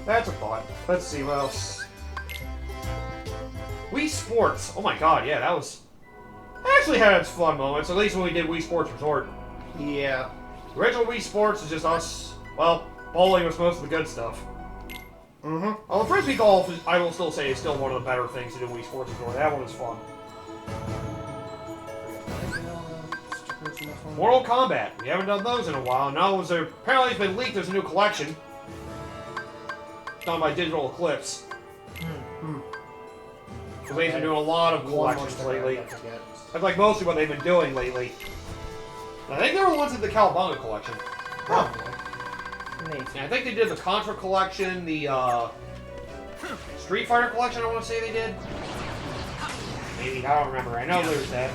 That's a thought. Let's see what else. Wii Sports. Oh my god, yeah, that was... Actually had its fun moments, at least when we did Wii Sports Resort. Yeah. The original Wii Sports is just us... Well, bowling was most of the good stuff. Mm-hmm. Although Frisbee Golf, I will still say, is still one of the better things to do in Wii Sports Resort. That one was fun. Mortal Kombat. We haven't done those in a while. No, apparently it's been leaked. There's a new collection. Done by Digital Eclipse. Because they've been doing a lot of collections lately. That's like mostly what they've been doing lately. I think they were the ones in the Cowabunga collection. Probably. Yeah, I think they did the Contra collection, the Street Fighter collection, I want to say they did. Maybe, I don't remember. I know there's that.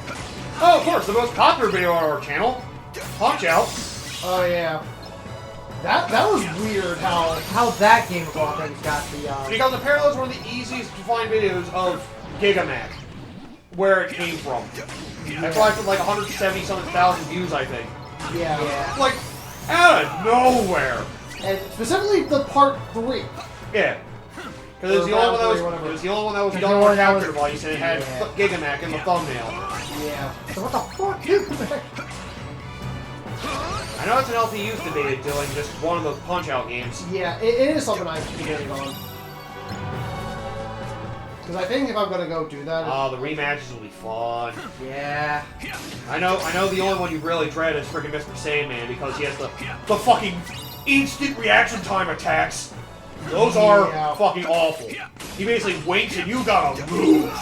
Oh, of course, the most popular video on our channel, Punch-Out! Oh, yeah. That was weird how that game of all things got the Because apparently it's one of the easiest to find videos of Gigamac, where it came from. That's why it's like 170-something thousand views, I think. Yeah. Like, out of nowhere! And specifically the part 3. Yeah. Because it was the only one that was done more character device, and it had Gigamac in the thumbnail. Yeah. So what the fuck, dude? I know it's an LTU debated doing just one of those Punch-Out games. Yeah, it is something I'm getting on. Because I think if I'm gonna go do that... Oh, the rematches will be fun. Yeah. I know the only one you really dread is freaking Mr. Sandman, because he has the fucking instant reaction time attacks. Those are fucking awful. He basically waits and you gotta move.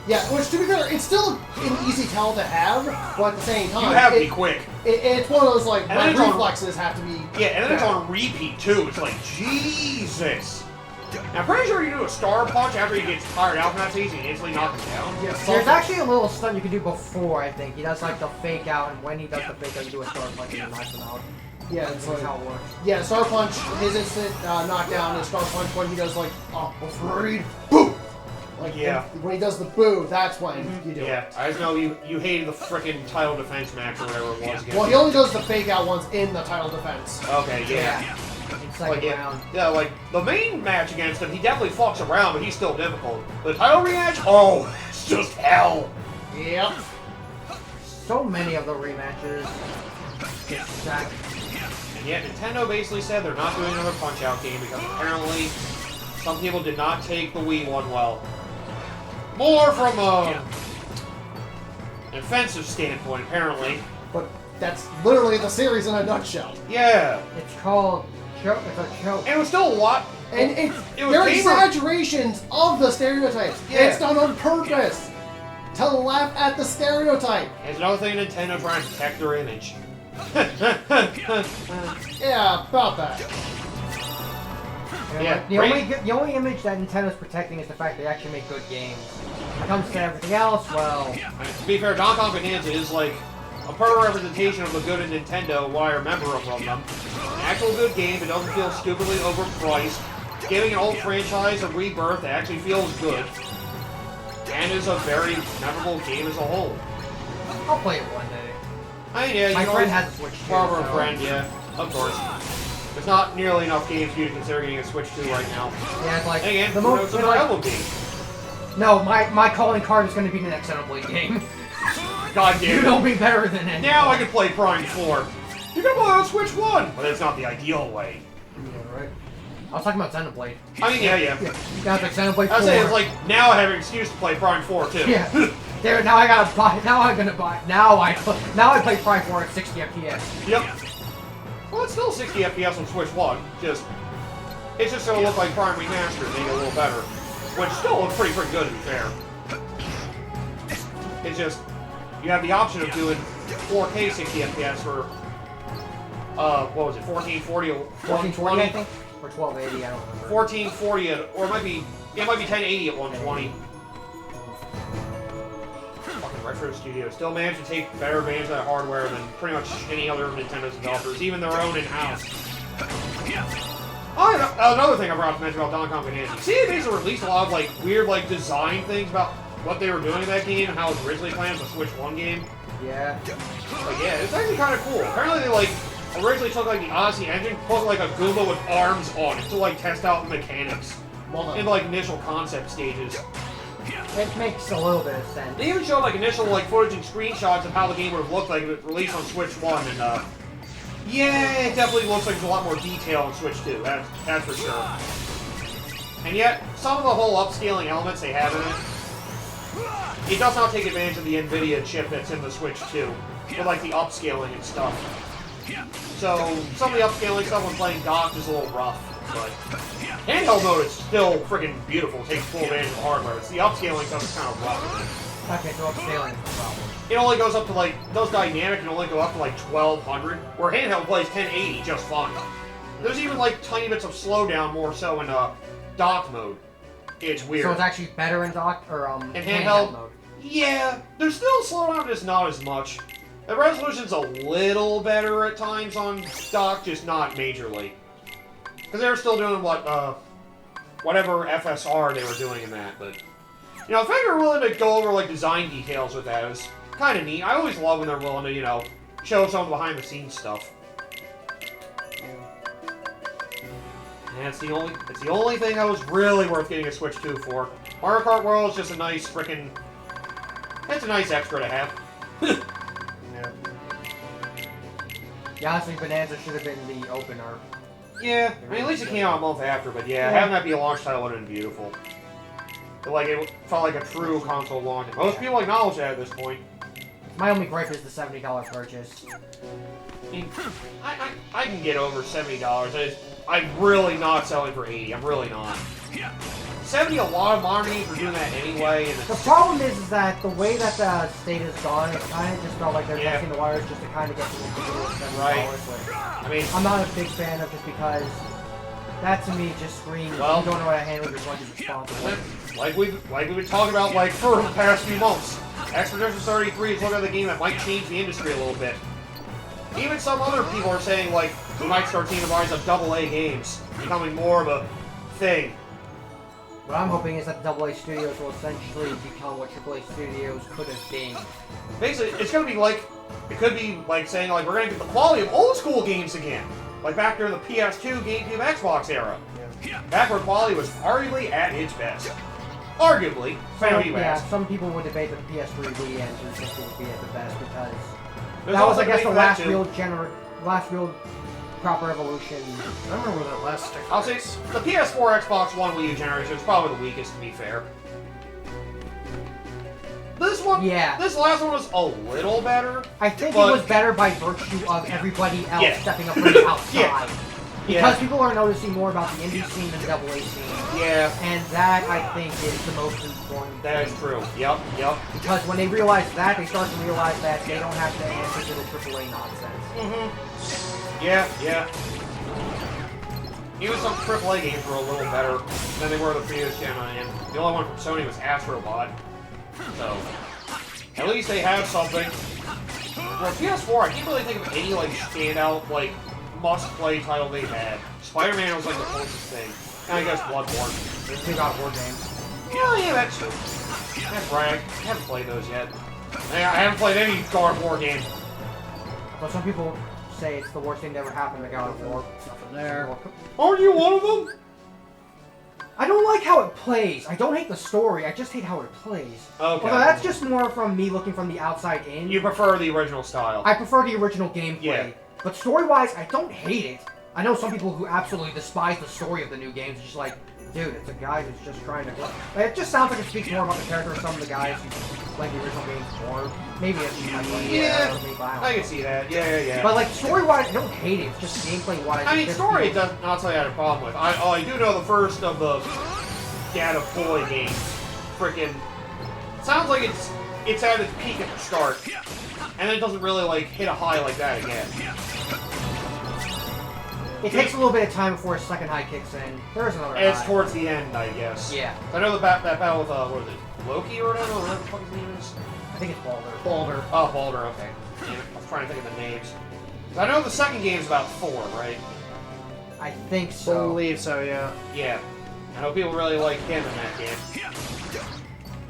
Yeah, which to be fair, it's still an easy tell to have, but at the same time... You have to be quick. It's one of those, like, And my then reflexes have to be... Yeah, and then it's on repeat, too. It's like, Jesus. Now, I'm pretty sure you do a star punch after he gets tired out from that stage and you instantly knock him down. Yeah, There's actually a little stuff you can do before, I think. He does, like, the fake out, and when he does the fake out, you do a star punch and knocks him out. Yeah, it's like... how it works. Yeah, Star Punch, his instant knockdown is Star Punch when he does, like, afraid, boo! Like, when he does the boo, that's when you do it. Yeah, I just know you hated the frickin' title defense match or whatever it was against Well, he only does the fake out ones in the title defense. Okay, yeah. It's like round. Yeah, like, the main match against him, he definitely fucks around, but he's still difficult. The title rematch? Oh, it's just hell. Yep. So many of the rematches get sacked. And yet, Nintendo basically said they're not doing another Punch-Out game because apparently some people did not take the Wii one well. More from an offensive standpoint, apparently. But that's literally the series in a nutshell. Yeah. It's called choke. It's a choke. And it was still a lot. And they're exaggerations of the stereotypes. Yeah. It's done on purpose to laugh at the stereotype. There's another thing Nintendo trying to protect their image. Yeah, about that. Yeah, the only image that Nintendo's protecting is the fact they actually make good games. When it comes to everything else, well... To be fair, Donkey Kong Bonanza is like a perfect representation of the good in Nintendo, what I remember from them. An actual good game, it doesn't feel stupidly overpriced. Giving an old franchise a rebirth that actually feels good. And is a very memorable game as a whole. I'll play it one day. I mean, yeah, My friend has a Switch too. Barbara a friend, yeah, of course. There's not nearly enough games for you to consider getting a Switch to right now. Yeah, it's like And again, the who knows most. what that will be. No, my calling card is going to be the next Xenoblade game. God damn it. You know me better than anyone. Now I can play Prime 4. You can play on Switch 1, but that's not the ideal way. Yeah, right. I was talking about Xenoblade. I mean, yeah. That's like Xenoblade 4. I was saying, it's like, now I have an excuse to play Prime 4, too. Yeah. There, now I gotta buy. Now I'm gonna buy. Now I play Prime 4 at 60 FPS. Yep. Well, it's still 60 FPS on Switch 1. It's just gonna look like Prime Remastered, maybe a little better. Which still looks pretty good, to be fair. It's just, you have the option of doing 4K 60 FPS for, what was it, 1440 or 1440, I think? Or 1280, I don't remember. 1440, or it might be 1080 at 120. Fucking Retro Studio still managed to take better advantage of that hardware than pretty much any other Nintendo's developers, even their own in-house. Oh, another thing I forgot to mention about Donkey Kong Bonanza. See, they basically released a lot of like weird design things about what they were doing in that game and how it was originally planned as a Switch 1 game. Yeah. Like, yeah, it's actually kind of cool. Apparently they originally took like the Odyssey engine, put like a Goomba with arms on it to like test out the mechanics in like initial concept stages. It makes a little bit of sense. They even showed like initial like footage and screenshots of how the game would have looked like if it released on Switch 1, and yeah, it definitely looks like there's a lot more detail on Switch 2. That's for sure. And yet, some of the whole upscaling elements they have in it, it does not take advantage of the NVIDIA chip that's in the Switch 2, with like the upscaling and stuff. So some of the upscaling stuff when playing docked is a little rough, but handheld mode is still freaking beautiful. It takes full advantage of the hardware. It's the upscaling stuff is kind of rough. Okay, so upscaling is the problem. It only goes up to like, those dynamic can only go up to like 1200, where handheld plays 1080 just fine. There's even like tiny bits of slowdown more so in dock mode. It's weird. So it's actually better in dock or in handheld mode. Yeah, there's still slowdown, just not as much. The resolution's a little better at times on dock, just not majorly. Because they're still doing whatever FSR they were doing in that, but you know, if they were willing to go over like design details with that, it was kind of neat. I always love when they're willing to, you know, show some behind the scenes stuff. And it's the only thing that was really worth getting a Switch 2 for. Mario Kart World is just a nice freaking, it's a nice extra to have. Yeah, honestly, Bonanza should have been the opener. Yeah, I mean, at least it came out a month after, but yeah, having that be a launch title would have been beautiful. But, like, it felt like a true console launch. And most people acknowledge that at this point. My only gripe is the $70 purchase. I mean, I can get over $70. I'm really not selling for $80. I'm really not. $70 a lot of modern games are doing that anyway. And the problem is that the way that the state has gone, it kind of just felt like they're testing the waters just to kind of get people to do $70. Right. I mean, I'm not a big fan of just because that to me just screams you don't know how to handle your budget responsibly. Like we've been talking about like for the past few months. Expedition 33 is looking at the game that might change the industry a little bit. Even some other people are saying like we might start seeing the rise of AA games becoming more of a thing. What I'm hoping is that the AA studios will essentially become what AAA studios could have been. Basically, it's going to be like, it could be like saying like we're going to get the quality of old school games again. Like back during the PS2, GameCube, Xbox era. Back where quality was arguably at its best. Arguably. Some people would debate that the PS3 Wii and 360 would be at the best because There's that was, I also guess, the debate last real proper evolution. I remember that last stick. I'll say the PS4, Xbox One, Wii U generation is probably the weakest, to be fair. This one, this last one was a little better. I think it was better by virtue of everybody else stepping up from the outside. Because people are noticing more about the indie scene than the AA scene. Yeah. And that, I think, is the most important That is true. Yep. Because when they realize that, they start to realize that they don't have to answer to the AAA nonsense. Mm-hmm. Yeah. Even some AAA games were a little better than they were the previous gen, and the only one from Sony was Astrobot. So, at least they have something. For PS4, I can't really think of any, like, standout, like, must-play title they had. Spider-Man was, like, the closest thing. And I guess Bloodborne. There's 2 God of War games. Yeah, that's true. That's right. I haven't played those yet. I haven't played any God of War game. But some people say it's the worst thing that ever happened to God of War. Nothing there. Aren't you one of them? I don't like how it plays. I don't hate the story. I just hate how it plays. Okay. Although that's just more from me looking from the outside in. You prefer the original style. I prefer the original gameplay. Yeah. But story-wise, I don't hate it. I know some people who absolutely despise the story of the new games. It's just like, dude, it's a guy who's just trying to... It just sounds like it speaks more about the character of some of the guys who play the original games more. Maybe it's I can see that. Yeah. But like, story-wise, I don't hate it. It's just gameplay-wise. I mean, story it does not tell you I had a problem with. I do know the first of the Data Boy games. Frickin' sounds like it's at its peak at the start, and then it doesn't really like hit a high like that again. It takes a little bit of time before a second high kicks in. There's another high. It's towards the end, I guess. Yeah. I know that battle with what is it, Loki or whatever the fuck his name is. I think it's Baldur. Baldur. Oh, Baldur. Okay. Yeah, I was trying to think of the names. I know the second game is about Thor, right? I think so. I believe so, yeah. Yeah. I know people really like him in that game.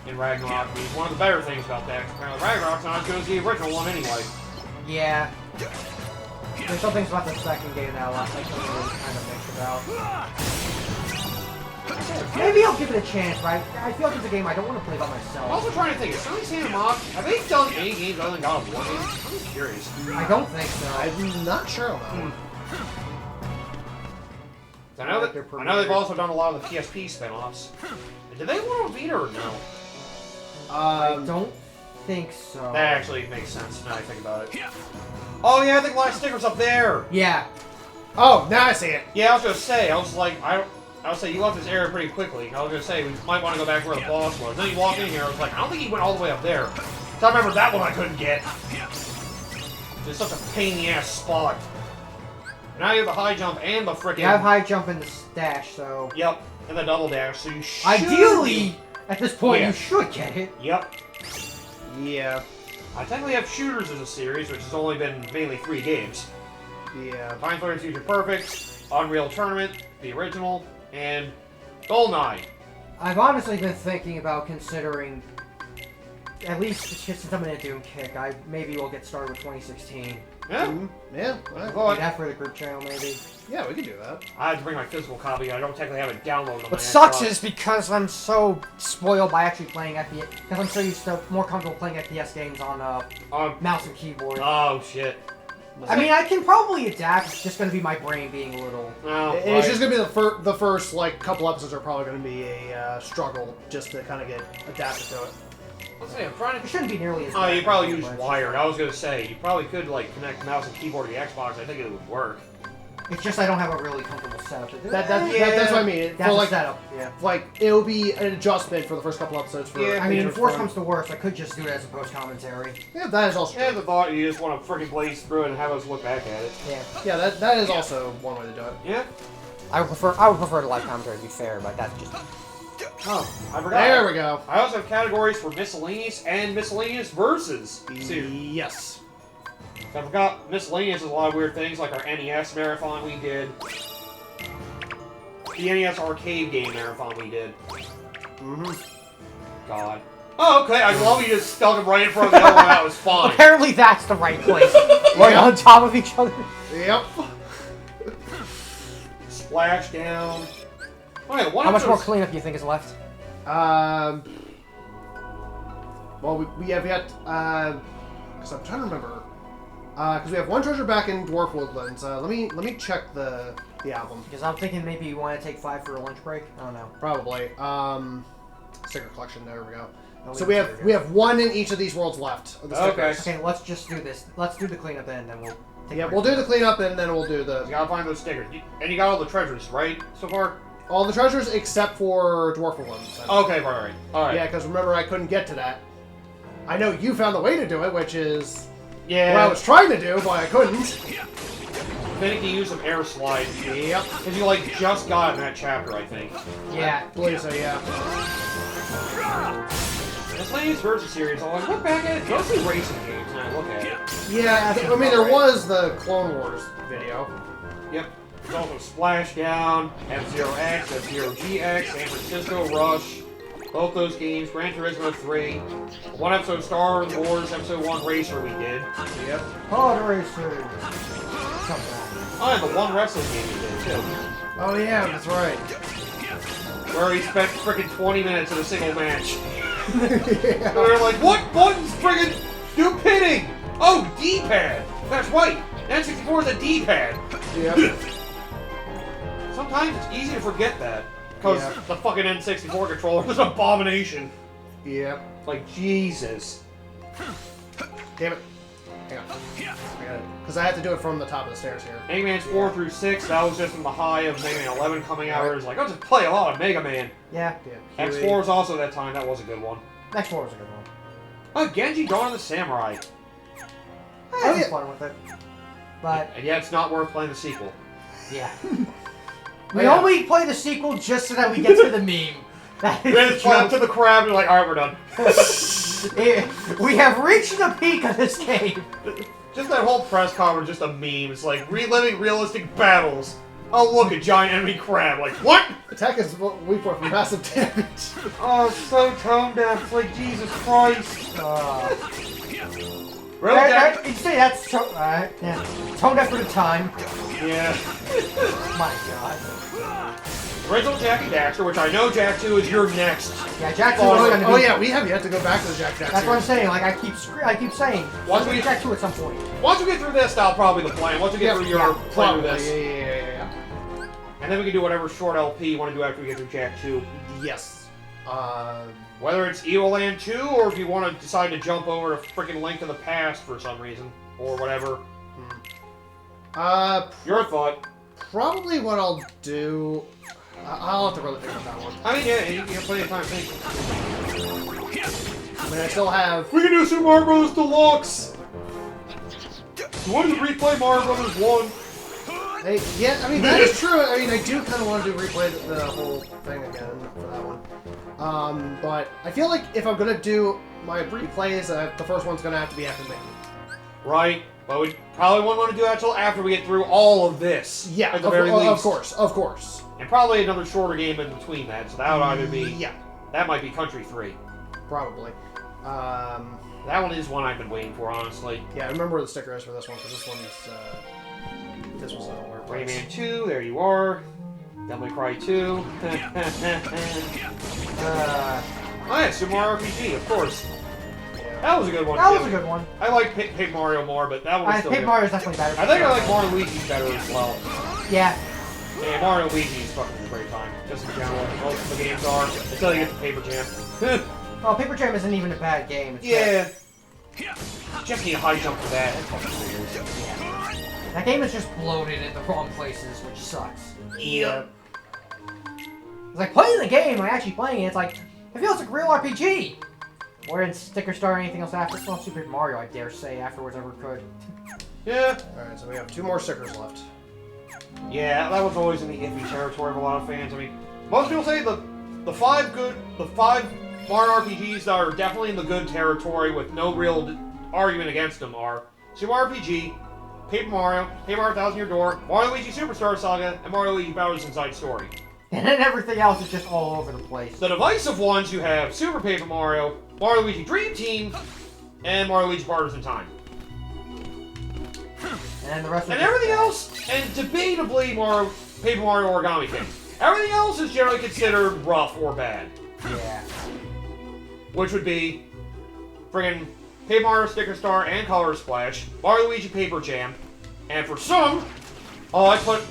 In Ragnarok. He's one of the better things about that. Apparently Ragnarok's not as good as the original one anyway. Yeah. There's some things about the second game that I kind of mixed about. Maybe I'll give it a chance, right? I feel like it's a game I don't want to play by I'm myself. also trying to think, is Sony Santa Monica, have they done any games other than God of War games? I'm just curious. I don't think so. I'm not sure on that one. I know they've also done a lot of the PSP spin-offs. Did they want to Vita or no? I don't think so. That actually makes sense now I think about it. Oh yeah, I think last sticker's up there! Yeah. Oh, now I see it. Yeah, I was gonna say, I was like, I would say you left this area pretty quickly. I was gonna say, we might want to go back where the boss was. Then you walk in here, I was like, I don't think he went all the way up there. So I remember that one I couldn't get. It's such a pain in the ass spot. Now you have the high jump and the frickin'... You have high jump in the stash, so... Yep, and the double dash, so you should... Ideally, at this point, you should get it. Yep. Yeah. I technically have Shooters as a series, which has only been mainly 3 games. Yeah. Final Fantasy Future Perfect, Unreal Tournament, the original, and GoldenEye. I've honestly been thinking about considering, at least since I'm in a Doom kick, maybe we'll get started with 2016. Yeah. Yeah. Well, Do that for the group channel, maybe. Yeah, we could do that. I have to bring my physical copy. I don't technically have it downloaded on my What sucks Xbox. is because I'm so spoiled by actually playing FPS, because I'm so used to more comfortable playing FPS games on mouse and keyboard. Oh, shit. I mean, I can probably adapt. It's just going to be my brain being a little. Oh, It's just gonna be the first like couple episodes are probably gonna be a struggle just to kind of get adapted to it. Let's see, I'm trying It to... shouldn't be nearly as Oh, bad you probably as use it wired. I was gonna say, you probably could, like, connect mouse and keyboard to the Xbox. I think it would work. It's just I don't have a really comfortable setup to do That's what I mean. That's For, a like, setup, yeah. like it'll be an adjustment for the first couple episodes. For Yeah, I mean, if worse fun. comes to worse, I could just do it as a post-commentary. Yeah, that is also true. Yeah, the thought you just want to freaking blaze through it and have us look back at it. Yeah. Yeah, that is also one way to do it. Yeah. I would prefer the live commentary, to be fair, but that's just... Oh, I forgot. There we go. I also have categories for miscellaneous and miscellaneous versus. Yes. I forgot miscellaneous is a lot of weird things, like our NES marathon we did. The NES arcade game marathon we did. God. Oh, okay, I love you just stuck them right in front of the other one, that was fine. Apparently that's the right place. Right on top of each other. Yep. Splash down. Okay, How much more cleanup do you think is left? Well, we have yet, because I'm trying to remember, because we have one treasure back in Dwarf Woodlands. Let me check the album. Because I'm thinking maybe you want to take 5 for a lunch break. I don't know. Probably. Sticker collection. There we go. No, So we have one in each of these worlds left. Of the Okay. stickers. Okay, let's just do this. Let's do the cleanup then we'll take Yeah, a break. we'll do the cleanup and then we'll do the You gotta find those stickers. And you got all the treasures, right, so far? all the treasures except for Dwarf Woodlands. Okay, alright. Alright. Yeah, because remember I couldn't get to that. I know you found the way to do it, which is Yeah. what I was trying to do, but I couldn't. Finicky use some air slide. Yep. Because you, like, just got it in that chapter, I think. Yeah. I believe so, yeah. Miscellaneous versus series, I'll like, look back at it. Mostly racing games, and I look at it. Yeah, I mean, there was the Clone Wars video. Yep. There's also Splashdown, F-Zero X, F-Zero GX, San Francisco Rush. Both those games, Gran Turismo 3. One episode of Star Wars, episode 1 Racer we did. Yep. Pod Racer. Something. Oh, and the one wrestling game we did, too. Oh, yeah, that's right. Where he spent frickin' 20 minutes in a single match. Yeah. And we were like, what buttons friggin' do pitting? Oh, D-pad! That's right! N64 is a D-pad! Yep. Sometimes it's easy to forget that. Because Yeah. the fucking N64 controller is an abomination. Yep. Like, Jesus. Damn it. Hang on. I got it. Because I had to do it from the top of the stairs here. Mega Man's 4 through 6, that was just in the high of Mega Man 11 coming out. It was like, I'll just play a lot of Mega Man. Yeah. Yeah. X4 was also that time, that was a good one. Next one was a good one. Oh, Genji Dawn of the Samurai. I had fun with it. But, And yet it's not worth playing the sequel. yeah. We Yeah. only play the sequel just so that we get to the meme. That Then is it's up to the crab and you're like, alright, we're done. We have reached the peak of this game. Just that whole press conference, just a meme. It's like, reliving realistic battles. Oh, look, a giant enemy crab. Like, what? Attack is weak for massive damage. Oh, it's so tone deaf. It's like, Jesus Christ. Really, Jack? You say that's tone deaf for the time. Yeah. My God. Original Jack and Daxter, which I know Jack 2 is your next. Yeah, Jack 2 Oh, is gonna be... oh yeah, we have yet to go back to the Jack That's what I'm saying. Like I keep saying. Once we we get Jack 2 at some point. Once we get through this, that'll probably be the plan. Once we get through your play with this. Yeah. And then we can do whatever short LP you want to do after we get through Jack 2. Yes. Whether it's Evil Land 2, or if you want to decide to jump over to freaking Link to the Past for some reason, or whatever. Your thought. Probably what I'll do... I'll have to really think about that one. I mean, yeah, you have plenty of time to think. I mean, I still have... We can do Super Mario Bros. Deluxe! You want to replay Mario Bros. 1? Yeah, I mean, that is true. I mean, I do kind of want to replay the whole thing again for that one. But I feel like if I'm going to do my replays, the first one's going to have to be after me. Right. But we probably won't want to do that until after we get through all of this. Yeah, at the very least. Of course. And probably another shorter game in between that, so that would either be... Yeah. That might be Country 3. Probably. That one is one I've been waiting for, honestly. Yeah, I remember where the sticker is for this one, because this one's... this was nowhere. Rayman 2, there you are. Devil May Cry 2. Oh yeah, Super Mario RPG, of course. Yeah. That was a good one, That too. was a good one. I like Paper Mario more, but that one was still Paper good. Mario's definitely better. I think I like Mario Luigi better as well. Yeah. Yeah, Mario Luigi is fucking a great time. Just in general, most of the games are. Until you get to Paper Jam. Well, Paper Jam isn't even a bad game. It's Yeah. Just need a high jump for that. That's fucking weird. That game is just bloated in the wrong places, which sucks. Yep. It's like playing the game, like actually playing it, it's like, it feels like a real RPG. Or in Sticker Star or anything else after. It's not Super Mario, I dare say, afterwards ever could. Yeah. Alright, so we have 2 more stickers left. Yeah, that was always in the iffy territory of a lot of fans. I mean, most people say the five Mario RPGs that are definitely in the good territory with no real argument against them are Super Mario RPG, Paper Mario 1000 Year Door, Mario Luigi Superstar Saga, and Mario Luigi Bowser's Inside Story. And then everything else is just all over the place. The divisive ones you have Super Paper Mario, Mario Luigi Dream Team, and Mario Luigi Partners in Time. And the rest of And everything else, and debatably Paper Mario Origami King. Everything else is generally considered rough or bad. Yeah. Which would be friggin' Paper Mario Sticker Star and Color Splash, Mario Luigi Paper Jam, and for some, I put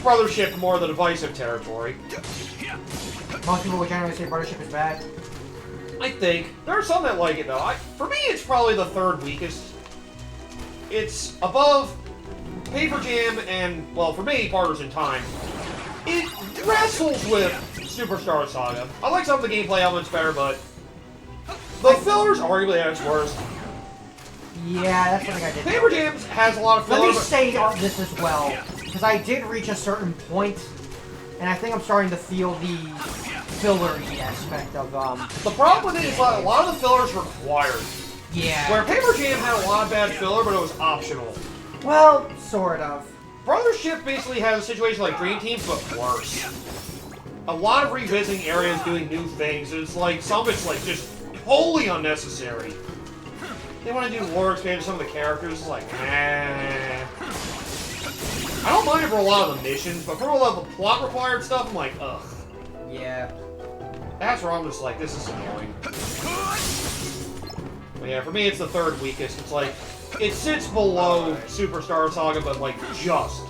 Brothership more the divisive territory. Most people would generally say Brothership is bad. I think. There are some that like it, though. For me, it's probably the third weakest. It's above Paper Jam and, well, for me, Partners in Time. It wrestles with Superstar Saga. I like some of the gameplay elements better, but the fillers arguably at its worst. Yeah, that's something I did. Paper Jam has a lot of fillers. Let me say this as well, because I did reach a certain point, and I think I'm starting to feel the fillery aspect of The problem with it is that a lot of the fillers required. Yeah. Where Paper Jam had a lot of bad filler, but it was optional. Well, sort of. Brothership basically has a situation like Dream Team, but worse. A lot of revisiting areas, doing new things. It's like some of it's like just wholly unnecessary. They want to do lore expansion some of the characters. It's like, I don't mind it for a lot of the missions, but for a lot of the plot required stuff, I'm like, ugh. Yeah. That's where I'm just like, this is annoying. But yeah, for me, it's the third weakest. It's like, it sits below Superstar Saga, but like, just.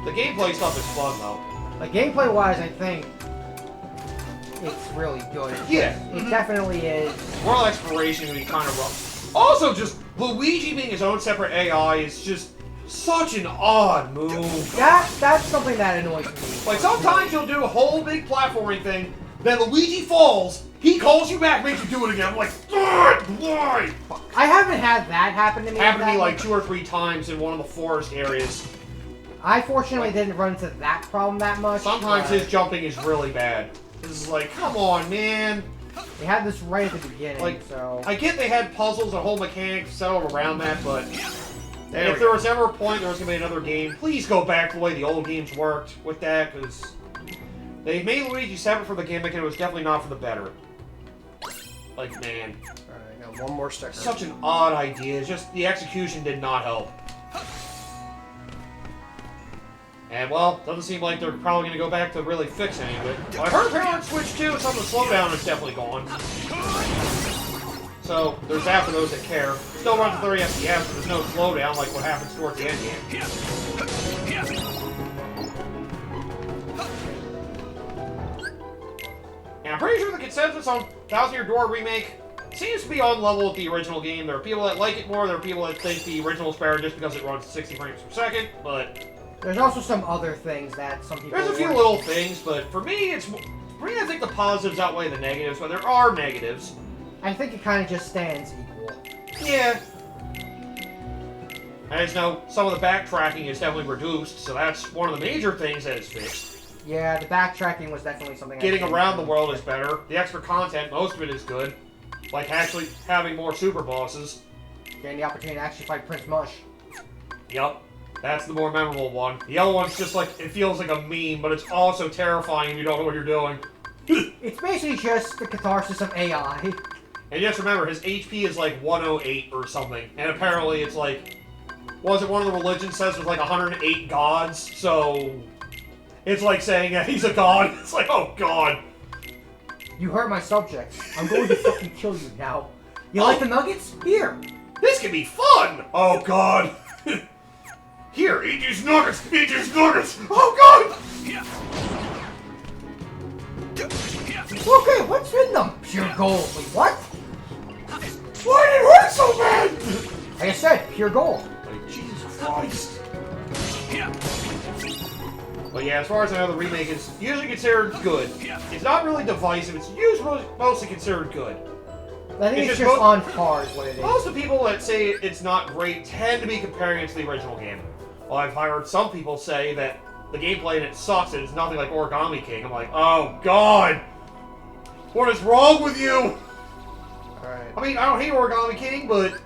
The gameplay stuff is fun, though. Like, gameplay-wise, I think it's really good. It definitely is. World exploration would be kind of rough. Also, just Luigi being his own separate AI is just such an odd move. That's something that annoys me. Like, sometimes you'll do a whole big platforming thing, then Luigi falls, he calls you back, makes you do it again. I'm like, why? I haven't had that happen to me. Happened to me like 2 or 3 times in one of the forest areas. I fortunately didn't run into that problem that much. Sometimes his jumping is really bad. This is like, come on, man. They had this right at the beginning, Like, so... I get they had puzzles and whole mechanics settled around that, but if There there was ever a point there was going to be another game, please go back to the way the old games worked with that, because they made Luigi separate for the gimmick, and it was definitely not for the better. Like, man. Alright, got one more sticker. Such an odd idea. It's just the execution did not help. And, well, doesn't seem like they're probably going to go back to really fix any of it. Well, I heard Power Switch 2 and some of the slowdown is definitely gone. So, there's that for those that care. Still runs at 30 FPS, but there's no slowdown like what happens towards the end game. And I'm pretty sure the consensus on Thousand Year Door Remake seems to be on level with the original game. There are people that like it more, there are people that think the original is better just because it runs at 60 frames per second, but... There's also some other things that some people... There's a few little things, but for me, I think the positives outweigh the negatives, but there are negatives. I think it kind of just stands equal. Yeah. I just know some of the backtracking is definitely reduced, so that's one of the major things that is fixed. Yeah, the backtracking was definitely something... Getting around the world is better. The extra content, most of it is good. Like actually having more super bosses. Getting the opportunity to actually fight Prince Mush. Yup. That's the more memorable one. The other one's just like, it feels like a meme, but it's also terrifying if you don't know what you're doing. It's basically just the catharsis of AI. And just remember, his HP is like 108 or something. And apparently it's like, one of the religions says there's like 108 gods, so... It's like saying that he's a god. It's like, oh god. You hurt my subjects. I'm going to fucking kill you now. You like the nuggets? Here. This can be fun! Oh god. Here, eat these nuggets! Eat these nuggets! Oh god! Okay, what's in them? Pure gold. Wait, what? Why did it hurt so bad? Like I said, pure gold. Like, Jesus Christ. But yeah, as far as I know, the remake is usually considered good. It's not really divisive, it's usually mostly considered good. I think it's just on par is what it is. Most of the people that say it's not great tend to be comparing it to the original game. Well, I've heard some people say that the gameplay in it sucks and it's nothing like Origami King. I'm like, oh god! What is wrong with you? Alright. I mean, I don't hate Origami King, but...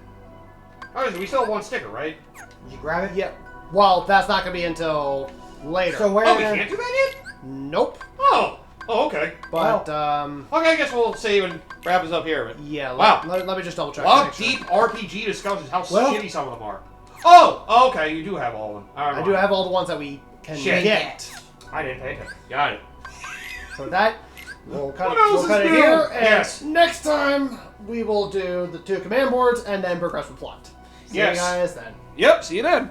Alright, we still have one sticker, right? Did you grab it? Yep. Well, that's not going to be until later. So where... Oh, we can't do that yet? Nope. Oh! Oh, okay. But, Okay, I guess we'll save and wrap this up here. But... Yeah, wow. Let me just double check. A lot of deep RPG discussions how shitty some of them are. Oh! Okay, you do have all of them. I do have all the ones that we can Shit. get. I didn't pay attention. Got it. So that, we'll cut What else it is here, new? and Yes. next time we will do the 2 command boards and then progress with plot. See Yes. you guys then. Yep, see you then.